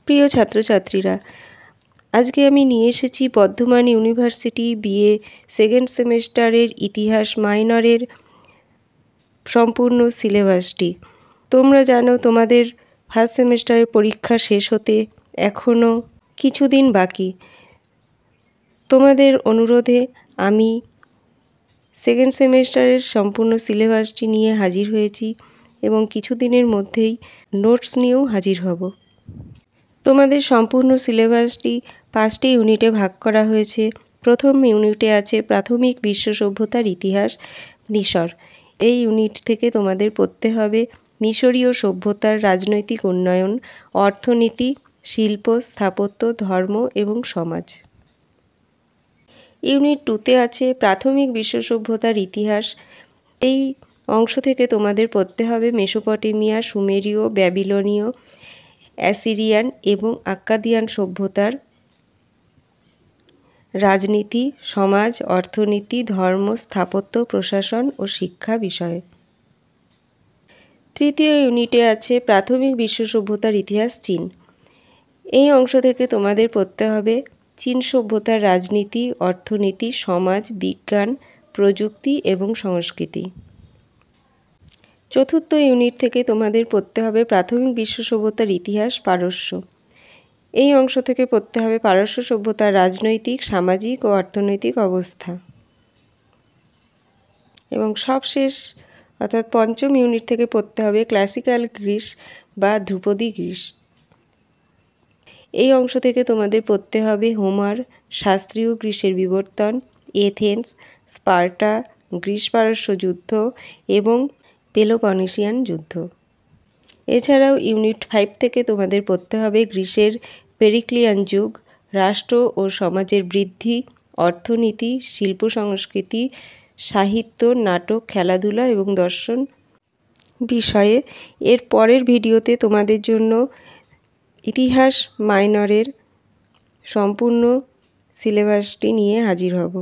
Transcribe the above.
প্রিয় ছাত্রছাত্রীরা, আজকে আমি নিয়ে এসেছি বর্ধমান ইউনিভার্সিটি বিএ সেকেন্ড সেমেস্টারের ইতিহাস মাইনরের সম্পূর্ণ সিলেবাসটি। তোমরা জানো তোমাদের ফার্স্ট সেমেস্টারের পরীক্ষা শেষ হতে এখনও কিছুদিন বাকি। তোমাদের অনুরোধে আমি সেকেন্ড সেমেস্টারের সম্পূর্ণ সিলেবাসটি নিয়ে হাজির হয়েছি এবং কিছুদিনের মধ্যেই নোটস নিয়েও হাজির হব। তোমাদের সম্পূর্ণ সিলেবাসটি 5টি ইউনিটে ভাগ করা হয়েছে। প্রথম ইউনিটে আছে প্রাথমিক বিশ্ব সভ্যতার ইতিহাস মিশর। এই ইউনিট থেকে তোমাদের পড়তে হবে মিশরীয় সভ্যতার রাজনৈতিক উন্নয়ন, অর্থনীতি, শিল্প, স্থাপত্য, ধর্ম এবং সমাজ। ইউনিট 2তে আছে প্রাথমিক বিশ্ব সভ্যতার ইতিহাস। এই অংশ থেকে তোমাদের পড়তে হবে মেসোপটেমিয়া, সুমেরীয়, ব্যাবিলনীয়, অ্যাসিরিয়ান এবং আক্কাদিয়ান সভ্যতার রাজনীতি, সমাজ, অর্থনীতি, ধর্ম, স্থাপত্য, প্রশাসন ও শিক্ষা বিষয়ে। তৃতীয় ইউনিটে আছে প্রাথমিক বিশ্ব সভ্যতার ইতিহাস চীন। এই অংশ থেকে তোমাদের পড়তে হবে চীন সভ্যতার রাজনীতি, অর্থনীতি, সমাজ, বিজ্ঞান, প্রযুক্তি এবং সংস্কৃতি। চতুর্থ ইউনিট থেকে তোমাদের পড়তে হবে প্রাথমিক বিশ্ব সভ্যতার ইতিহাস পারস্য। এই অংশ থেকে পড়তে হবে পারস্য সভ্যতার রাজনৈতিক, সামাজিক ও অর্থনৈতিক অবস্থা। এবং সবশেষ অর্থাৎ পঞ্চম ইউনিট থেকে পড়তে হবে ক্লাসিক্যাল গ্রিস বা ধ্রুপদী গ্রিস। এই অংশ থেকে তোমাদের পড়তে হবে হোমার, শাস্ত্রীয় গ্রিসের বিবর্তন, এথেন্স, স্পার্টা, গ্রিস পারস্য যুদ্ধ এবং পেলোপনেশিয়ান যুদ্ধ। এছাড়াও ইউনিট 5 থেকে তোমাদের পড়তে হবে গ্রিসের পেরিক্লিয়ান যুগ, রাষ্ট্র ও সমাজের বৃদ্ধি, অর্থনীতি, শিল্প সংস্কৃতি, সাহিত্য, নাটক, খেলাধুলা এবং দর্শন বিষয়ে। এর পরের ভিডিওতে তোমাদের জন্য ইতিহাস মাইনরের সম্পূর্ণ সিলেবাসটি নিয়ে হাজির হব।